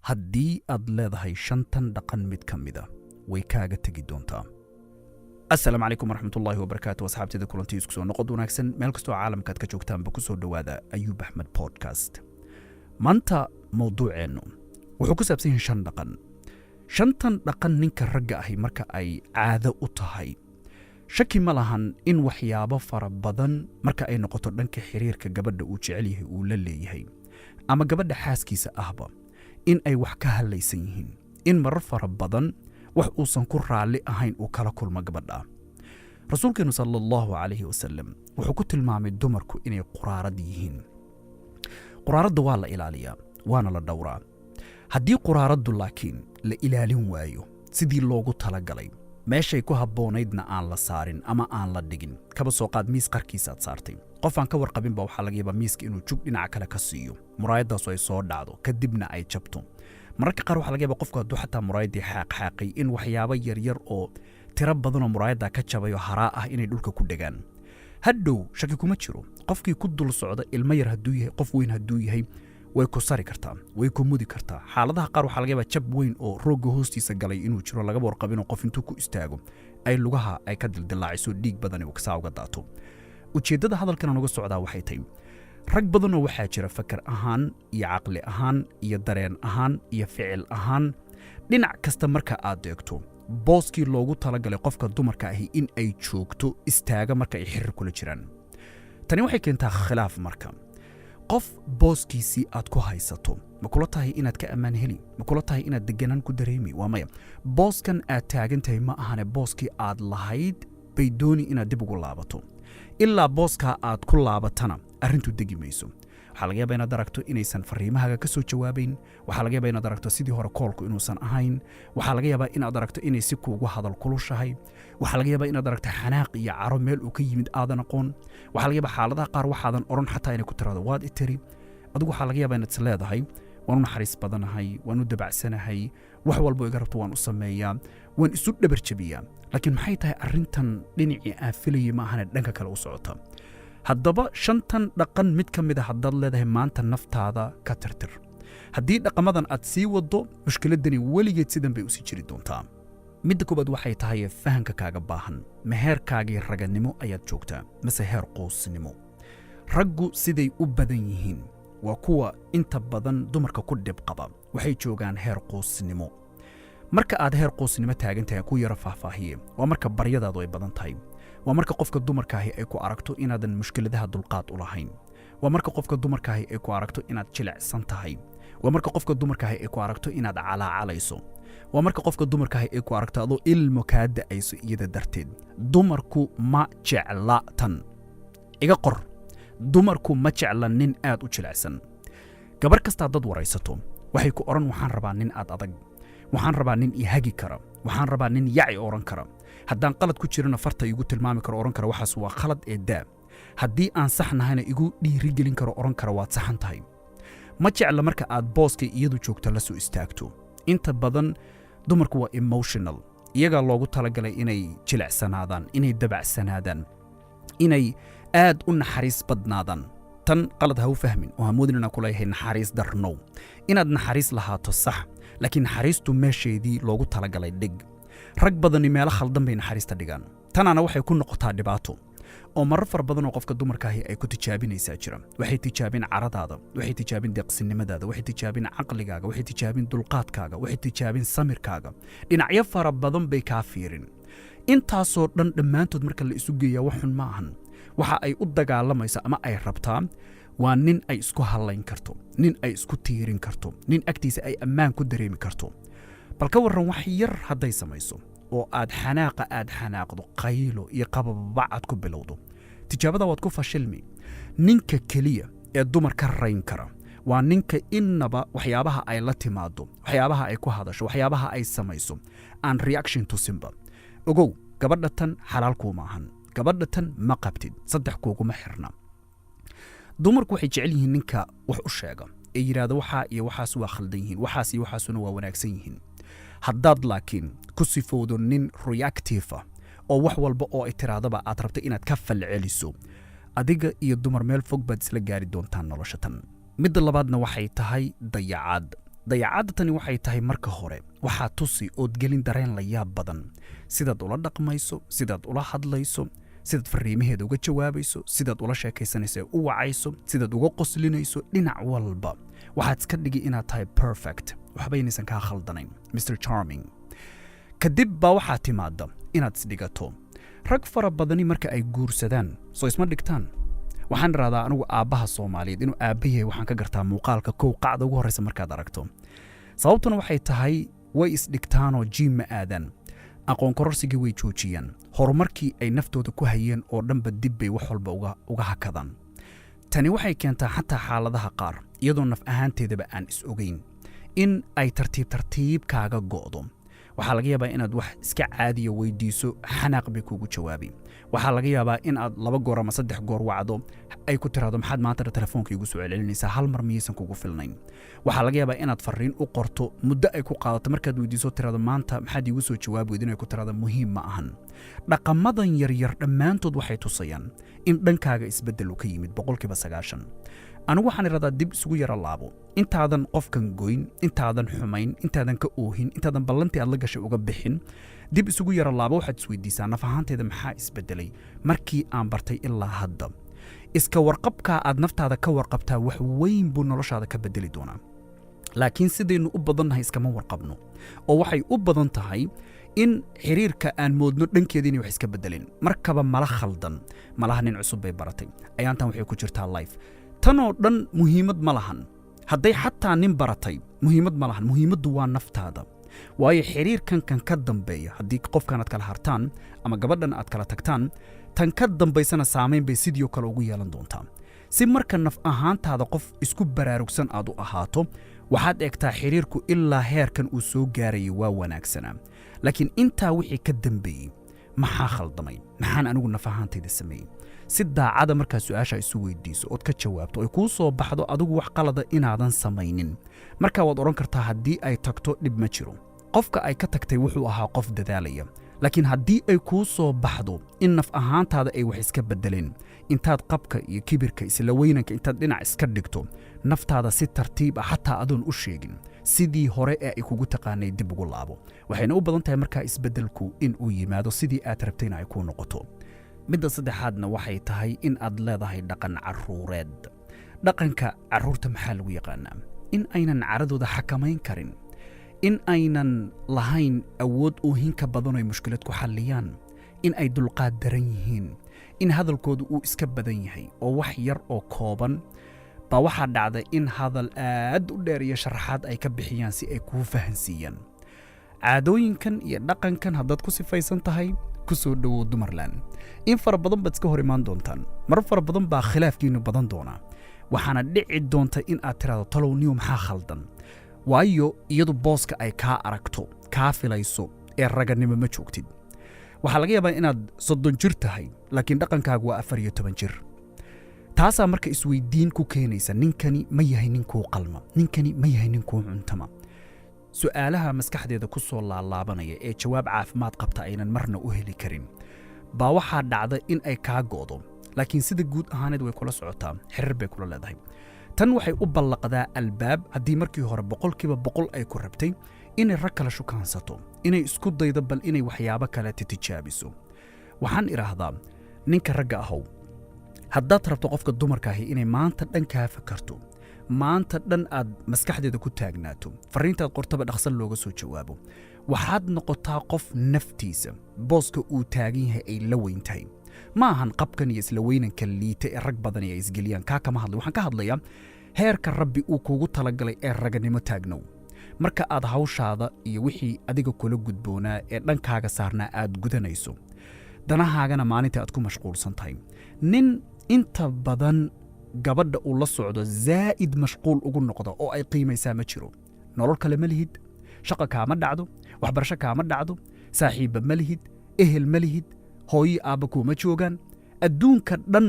haddii aad leedahay shantan dhaqan mid ka mida way kaaga tegi doontaa. assalaamu calaykum waraxmatullaahi wabarakaatu. asxaabteeda kulantii isku soo noqod wanaagsan meel kastoo caalamkaad ka joogtaanba ku soo dhowaada Ayuub Axmed podcast. maanta mawduuceennu wuxuu ku saabsan yahay shan dhaqan. shantan dhaqan ninka ragga ahi marka ay caado u tahay, shaki ma lahan in waxyaabo fara badan marka ay noqoto dhanka xiriirka gabadha uu jecel yahay uu la leeyahay ama gabadha xaaskiisa ahba in ay wax ka hadlaysan yihiin, in marar fara badan wax uusan ku raalli ahayn uu kala kulmo gabadha. rasuulkeenu sallallahu calayhi wasallam wuxuu ku tilmaamay dumarku inay quraarad yihiin. quraaradda waa la ilaaliyaa, waana la dhowraa. haddii quraaraddu laakiin la ilaalin waayo sidii loogu talagalay, meeshay ku habboonaydna aan la saarin ama aan la dhigin, kaba soo qaad miis qarkiisaad saartay, qof aan ka warqabinba waxaa laga yaabaa miiska inuu jug dhinaca kale ka siiyo, muraayadaasu ay soo dhacdo kadibna ay jabto. mararka qaar waxaa laga yaabaa qofku hadduu xataa muraayaddii xaaqxaaqay in waxyaabo yaryar oo tiro badanoo muraayaddaa ka jabayo haraa ah inay dhulka ku dhegaan. hadhow shaki kuma jiro, qofkii ku dul socda ilmo yar hadduu yahay, qof weyn hadduu yahay, way ku sari kartaa, way ku mudi kartaa. xaaladaha qaar waxaa laga yaabaa jab weyn oo roogga hoostiisa galay inuu jiro, laga warqabinoo qof intuu ku istaago ay lugaha ay ka dildilaaciso, dhiig badani saa uga daato. ujeeddada hadalkan aan uga socdaa waxay tahay, rag badanoo waxaa jira fakar ahaan iyo caqli ahaan iyo dareen ahaan iyo ficil ahaan, dhinac kasta marka aad eegto booskii loogu talagalay qofka dumarka ahi in ay joogto istaaga marka ay xiriir kula jiraan. tani waxay keentaa khilaaf. marka qof booskiisii aad ku haysato, ma kula tahay inaad ka ammaan heli? ma kula tahay inaad deganaan ku dareemi? waa maya. booskan aad taagan tahay ma ahane booskii aad lahayd bay dooni inaad dib ugu laabato. ilaa booskaa aad ku laabatana arrintu degi mayso. waxaa laga yaabaa inaad aragto inaysan fariimahaaga ka soo jawaabayn. waxaa laga yaabaa inaad aragto sidii hore koolku inuusan ahayn. waxaa laga yaabaa inaad aragto inay si kuugu hadal kulushahay. waxaa laga yaabaa inaad aragto xanaaq iyo caro meel uu ka yimid aadan aqoon. waxaa laga yaabaa xaaladaha qaar waxaadan odhan xataa inay ku tiraado waad i tiri. adigu waxaa laga yaabaa inaad is leedahay waan u naxariis badanahay, waan u dabacsanahay, wax walbo iga rabto waan u sameeyaa, waan isu dhabar jabiyaa. laakiin maxay tahay arrintan dhinacii aan filayay ma ahane dhanka kale u socota? haddaba shantan dhaqan mid ka mid a haddaad leedahay maanta naftaada ka tirtir. haddii dhaqamadan aad sii waddo, mushkiladdani weligeed sidan bay usii jiri doontaa. midda koobaad waxay tahay fahanka kaaga baahan. ma heerkaagii raganimo ayaad joogtaa mase heer qoosnimo? raggu siday u badan yihiin waa kuwa inta badan dumarka ku dhib qaba, waxay joogaan heer qoosnimo. marka aad heer qoosnimo taagan tahay ku yara faahfaahiye, waa marka baryadaadu ay badan tahay. waa marka qofka dumarkaahi ay ku aragto inaadan mushkiladaha dulqaad u lahayn. waa marka qofka dumarkaahi ay ku aragto inaad jilicsan tahay. waa marka qofka dumarkaahi ay ku aragto inaad calaacalayso. waa marka qofka dumarkaahi ay ku aragto adoo ilmo kaa da'ayso iyada darteed. dumarku ma jecla tan. iga qor, dumarku ma jecla nin aad u jilicsan. gabar kastaa dad waraysato waxay ku odhan waxaan rabaa nin aad adag, waxaan rabaa nin i hagi kara, waxaan rabaa nin yaci odhan kara. haddaan qalad ku jirana farta igu tilmaami karo odhan kara waxaas waa khalad ee daa. haddii aan sax nahayna igu dhiirigelin karo odhan kara waad saxan tahay. ma jecla marka aad booska iyadu joogto la soo istaagto. inta badan dumarku waa emotional. iyagaa loogu talagalay inay jilicsanaadaan, inay dabacsanaadaan, inay aad u naxariis badnaadaan. tan qalad ha u fahmin oo hamoodin inaan ku leeyahay naxariis darnow. inaad naxariis lahaato sax, laakiin naxariistu meesheedii loogu talagalay dhig. rag badani meelo khaldan bay naxariista dhigaan. tanaana waxay ku noqotaa dhibaato oo marar fara badan oo qofka dumarkaahi ay ku tijaabinaysaa jira. waxay tijaabin caradaada, waxay tijaabin deeqsinimadaada, waxay tijaabin caqligaaga, waxay tijaabin dulqaadkaaga, waxay tijaabin samirkaaga. dhinacyo fara badan bay kaa fiirin. intaasoo dhan dhammaantood marka la isu geeyaa wax xun ma ahan. waxa ay u dagaalamaysa ama ay rabtaa waa nin ay isku hallayn karto, nin ay isku tiirin karto, nin agtiisa ay ammaan ku dareemi karto. bal ka warran wax yar hadday samayso oo aad xanaaqdo, qaylo iyo qabababacaad ku bilowdo, tijaabada waad ku fashilmi. ninka keliya ee dumar ka rayn kara waa ninka innaba waxyaabaha ay la timaado, waxyaabaha ay ku hadasho, waxyaabaha ay samayso aan reaction tusinba. ogow, gabadha tan xalaal kuuma ahan, gabadha tan ma qabtid, saddex kuuguma xirna. dumarku waxay jecel yihiin ninka wax u sheega ee yidhaahdo waxaa iyo waxaas waa khaldan yihiin, waxaas iyo waxaasuna waa wanaagsan yihiin. haddaad laakiin ku sifowdo nin reactive ah oo wax walba oo ay tiraadaba aad rabta inaad ka falceliso, adiga iyo dumar meel fog baad isla gaari doontaan nolosha tan. midda labaadna waxay tahay dayacaad. dayacaadda tani waxay tahay marka hore waxaa tusi ood gelin dareen la yaab badan sidaad ula dhaqmayso sidaad ula hadlayso sidaad fariimaheeda uga jawaabayso sidaad ula sheekaysanayso u wacayso sidaad uga qoslinayso dhinac walba waxaad iska dhigi inaad tahay perfect waxba inaysan kaa khaldanayn Mr. Charming kadib baa waxaa timaada inaad isdhigato rag fara badani marka ay guursadaan soo isma dhigtaan waxaan radaa anigu aabbaha Soomaaliyeed inuu aabbahay waxaan ka gartaa muuqaalka kow qacda ugu horeysa markaad aragto sababtuna waxay tahay way isdhigtaan oo jiim ma aadan aqoon kororsigii way joojiyaan horumarkii ay naftooda ku hayeen oo dhanba dib bay wax walba uga hakadaan tani waxay keentaa xataa xaaladaha qaar iyadoo naf ahaanteedaba aan is ogeyn in ay tartiib kaaga go'do waxaa laga yaabaa inaad wax iska caadiya weydiiso xanaaq bay kuugu jawaabi waxaa laga yaabaa in aad 2 goor ama 3 goor wacdo ay ku tiraado maxaad maanta telefoonka igu soo celinaysaa hal mar miyaysan kugu filnayn waxaa laga yaabaa inaad fariin u qorto muddo ay ku qaadato markaad weydiiso tiraado maanta maxaad igu soo jawaabi weydin ay ku tiraado muhiim ma ahan dhaqamadan yar dhammaantood waxay tusayaan in dhankaaga isbedel ka yimid 90% anigu waxaan iradaa dib isugu yara laabo intaadan qofkan goyn intaadan xumayn intaadan ka oohin intaadan ballantii aad la gashay uga bixin dib isugu yara laabo waxaad isweydiisaa naf ahaanteeda maxaa isbedelay markii aan bartay ilaa hadda iska warqabka aad naftaada ka warqabtaa wax weyn buu noloshaada ka bedeli doonaa laakiin sidaynu u badannahay iskama warqabno oo waxay u badan tahay in xiriirka aan moodno dhankeedii inay wax iska bedelin markaba mala khaldan malaha nin cusub bay baratay ayaantan waxay ku jirtaa life tanoo dhan muhiimad ma lahan hadday xataa nin baratay muhiimad ma lahan muhiimaddu waa naftaada waayo xiriirkan kan ka dambeeya haddii qofkan aad kala hartaan ama gabadhan aad kala tagtaan tan ka dambaysana saamayn bay sidii kale ugu yeelan doontaa si marka naf ahaantaada qof isku baraarugsan aad u ahaato waxaad eegtaa xiriirku ilaa heerkan uu soo gaarayay waa wanaagsanaa laakiin intaa wixii ka dambeeyey maxaa khaldamay maxaan anigu naf ahaantayda sameeyey si daacada markaa su'aasha isu weydiiso ood ka jawaabto ay kuu soo baxdo adigu wax qalada inaadan samaynin markaa waad oran kartaa haddii ay tagto dhib ma jiro qofka ay ka tagtay wuxuu ahaa qof dadaalaya laakiin haddii ay kuu soo baxdo in naf ahaantaada ay wax iska bedeleen intaad qabka iyo kibirka isla weynanka intaad dhinac iska dhigto naftaada si tartiib ah xataa adoon u sheegin sidii hore ee ay kugu taqaanay dib ugu laabo waxayna u badan tahay markaa isbedelku in uu yimaado sidii aad rabtayna ay kuu noqoto midda saddexaadna waxay tahay in aad leedahay dhaqan caruureed dhaqanka caruurta maxaa lagu yaqaanaa in aynan caradooda xakamayn karin in aynan lahayn awood oohin ka badan oo ay mushkilad ku xalliyaan in ay dulqaad daran yihiin in hadalkoodu uu iska badan yahay oo wax yar oo kooban baa waxaa dhacday in hadal aad u dheer iyo sharaxaad ay ka bixiyaan si ay kuu fahansiiyaan caadooyinkan iyo dhaqankan haddaad ku sifaysan tahay ku soo dhowow Dumarland in fara badan baad iska hor imaan doontaan mar fara badan baa khilaafkiinu badan doonaa waxaana dhici doonta in aad tiraado talow niyo maxaa khaldan waayo iyadu booska ay kaa aragto kaa filayso ee raganimo ma joogtid waxaa laga yaabaa inaad 30 jir tahay laakiin dhaqankaagu waa 14 jir taasaa marka isweydiin ku keenaysa ninkani ma yahay ninkuu qalma ninkani ma yahay ninkuu cuntama su'aalaha maskaxdeeda ku soo laalaabanaya ee jawaab caafimaad qabta aynan marna u heli karin baa waxaa dhacda in ay kaa go'do laakiin sida guud ahaaneed way kula socotaa xiriir bay kula leedahay tan waxay u ballaqdaa albaab haddii markii hore 100% ay ku rabtay inay rag kala shukaansato inay isku daydo bal inay waxyaabo kale tijaabiso waxaan iraahdaa ninka ragga ahow haddaad rabto qofka dumarka ahi inay maanta dhan kaa fakarto maanta dhan aad maskaxdeeda ku taagnaato fariintaad qortaba dhaqsan looga soo jawaabo waxaad noqotaa qof naftiisa booska uu taagan yahay ay la weyn tahay ma ahan qabkan iyo isla weynanka liita ee rag badan ay isgeliyaan kaa kama hadlay waxaan ka hadlayaa heerka rabbi uu kuugu talagalay ee raganimo taagnow marka aad hawshaada iyo wixii adiga kula gudboonaa ee dhankaaga saarnaa aad gudanayso danahaagana maalinta aad ku mashquulsan tahay nin inta badan gabadha uu la socdo zaa'id mashquul ugu noqdo oo ay qiimaysaa ma jiro nolol kale ma lihid shaqo kaama dhacdo waxbarasho kaama dhacdo saaxiibba ma lihid ehel ma lihid hooyi aabba kuuma joogaan adduunka dhan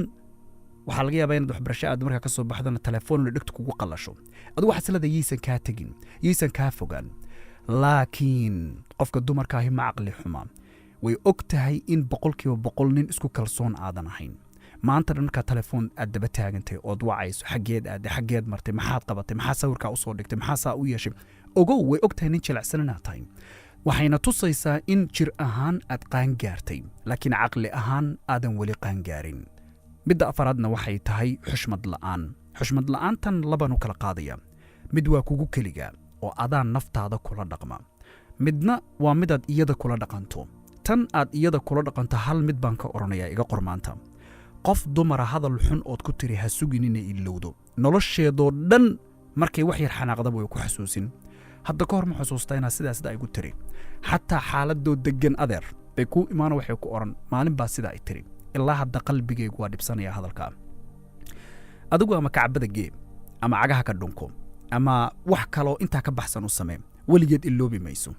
waxaa laga yaabaa inaad waxbarasho aad markaa ka soo baxdana telefoon la dhigto kugu qallasho adigu xasilada yaysan kaa tegin yaysan kaa fogaan laakiin qofka dumarkaahi ma caqli xuma way og tahay in 100% nin isku kalsoon aadan ahayn maanta dhan markaa telefoon aad daba taagantay ood wacayso xaggeed aad xaggeed martay maxaad qabatay maxaa sawirkaa usoo dhigtay maxaa saa u yeeshay ogow way ogtahay nin jilicsan inaad tahay waxayna tusaysaa in jir ahaan aad qaangaartay laakiin caqli ahaan aadan weli qaangaarin midda afaraadna waxay tahay xushmad la'aantan labanu kala qaadaya mid waa kugu keliga oo adaan naftaada kula dhaqma midna waa midaad iyada kula dhaqanto tan aad iyada kula dhaqanto hal mid baan ka oranayaa iga qormaanta qof dumara hadal xun ood ku tiri ha sugin inay ilowdo nolosheedoo dhan markay wax yar xanaaqdaba way ku xasuusin hadda ka hor ma xusuustaa inaad sidaa ay gu tiri xataa xaaladoo deggan adeer bay kuu imaano waxay ku oran maalin baa sidaa ay tiri ilaa hadda qalbigaygu waa dhibsanaya hadalkaa adigu ama kacbada gee ama cagaha ka dhunko ama wax kaloo intaa ka baxsan u samee weligeed iloobi mayso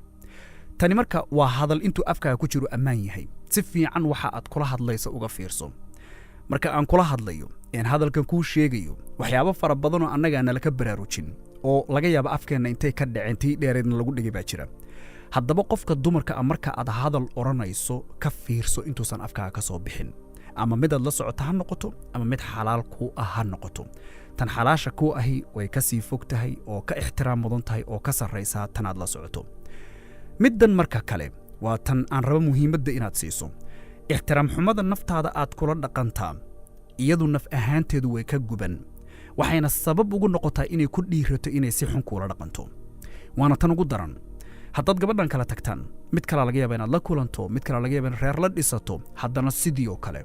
tani marka waa hadal intuu afkaaga ku jiro ammaan yahay si fiican waxa aad kula hadlayso uga fiirso marka aan kula hadlayo een hadalkan kuu sheegayo waxyaabo fara badanoo annagaa nala ka baraarujin oo laga yaabo afkeenna intay ka dhaceen tii dheereedna lagu dhigay baa jira haddaba qofka dumarka a marka aad hadal odhanayso ka fiirso intuusan afkaaga ka soo bixin ama midaad la socoto ha noqoto ama mid xalaal kuu ah ha noqoto tan xalaasha kuu ahi way ka sii fog tahay oo ka ixtiraam mudan tahay oo ka sarraysaa tanaad la socoto middan marka kale waa tan aan rabo muhiimadda inaad siiso ixtiraam xumada naftaada aad kula dhaqantaa iyadu naf ahaanteedu way ka guban waxayna sabab ugu noqotaa inay ku dhiirato inay si xun kuula dhaqanto waana tan ugu daran haddaad gabadhan kala tagtaan mid kalaa laga yaaba inaad la kulanto mid kalaa laga yaaba in reer la dhisato haddana sidii oo kale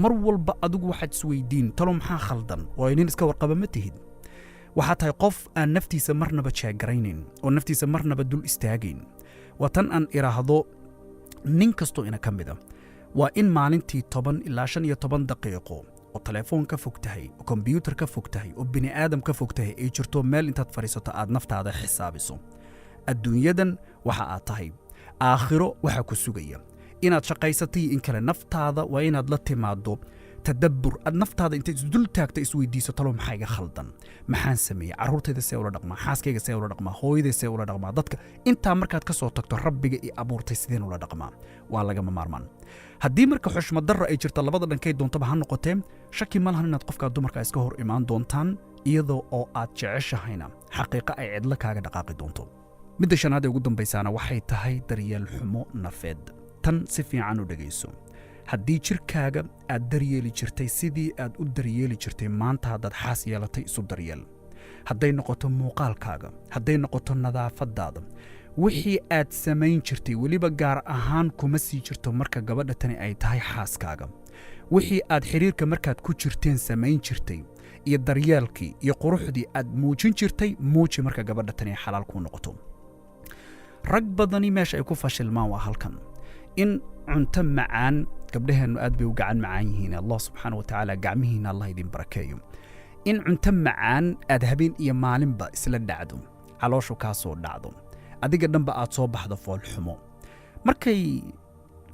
mar walba adigu waxaad isweydiin talo maxaa khaldan oo nin iska warqaba ma tihid waxaa tahay qof aan naftiisa marnaba jeegaraynin oo naftiisa marnaba dul istaagayn waa tan aan idhaahdo nin kastoo ina ka mida waa in maalintii 10 ilaa 15 daqiiqo oo telefoon ka fog tahay oo kombiyuutar ka fog tahay oo bini aadam ka fog tahay ay jirto meel intaad fadhiisato aad naftaada xisaabiso adduunyadan waxa aad tahay aakhiro waxa ku sugaya inaad shaqaysatay in kale naftaada waa inaad la timaado tadabbur aad naftaada inta isdul taagta isweydiiso talo maxaa iga khaldan maxaan sameeyay carruurtayda see ula dhaqmaa xaaskayga see ula dhaqmaa hooyaday see ula dhaqmaa dadka intaa markaad ka soo tagto rabbiga i abuurtay sideen ula dhaqmaa waa lagama maarmaan haddii marka xushmad darro ay jirta labada dhankay doontaba ha noqotee shaki ma lahan inaad qofkaa dumarka iska hor imaan doontaan iyadoo oo aad jeceshahayna xaqiiqa ay cidlo kaaga dhaqaaqi doonto midda shanaad ee ugu dambaysaana waxay tahay daryeel xumo nafeed tan si fiican u dhegayso haddii jirkaaga aad daryeeli jirtay sidii aad u daryeeli jirtay maanta haddaad xaas yeelatay isu daryeel hadday noqoto muuqaalkaaga hadday noqoto nadaafadaada wixii aad samayn jirtay weliba gaar ahaan kuma sii jirto marka gabadha tani ay tahay xaaskaaga wixii aad xiriirka markaad ku jirteen samayn jirtay iyo daryeelkii iyo quruxdii aad muujin jirtay muuji marka gabadha tani xalaal kuu noqoto rag badani meesha ay ku fashilmaan waa halkan in cunto macaan gabdhaheennu aad bay u gacan macaan yihiin allah subxaanahu wa tacaala gacmihiina allah idin barakeeyo in cunto macaan aad habeen iyo maalinba isla dhacdo calooshu kaa soo dhacdo adiga dhanba aad soo baxdo foolxumo markay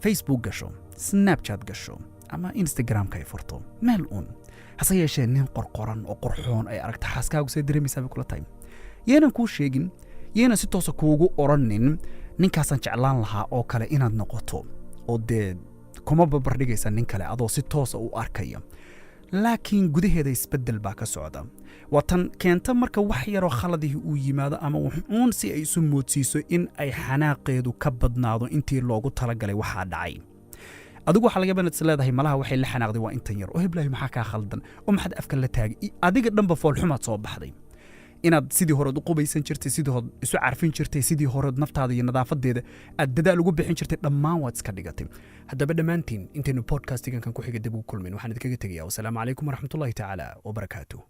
facebook gasho snapchat gasho ama instagramka ay furto meel uun hase yeeshee nin qorqoran oo qurxoon ay aragta xaaskaagu see dareemaysaa bay kula tahay yeenan kuu sheegin yeena si toosa kuugu oranin ninkaasaan jeclaan lahaa oo kale inaad noqoto oo dee kuma barbardhigaysa nin kale adoo si toosa u arkaya laakiin gudaheeda isbeddel baa ka socda waa tan keenta marka wax yaroo khaladihii uu yimaado ama wuxuun si ay isu moodsiiso in ay xanaaqeedu ka badnaado intii loogu talagalay waxaa dhacay adigu waxaa laga yaabaa inaad is leedahay malaha waxay la xanaaqday waa intan yar oo heblaayo maxaa kaa khaldan oo maxaad afka la taagay adiga dhanba foolxumaad soo baxday inaad sidii horeed u qubaysan jirtay sidii horeed isu carfin jirtay sidii horeed naftaada iyo nadaafadeeda aad dadaal ugu bixin jirtay dhammaan waad iska dhigatay haddaba dhammaantiin intaynu podcastigan kan ku xiga dib ugu kulmin waxaan idinkaga tegayaa wasalaamu calaykum waraxmatullaahi tacaala wabarakaatuh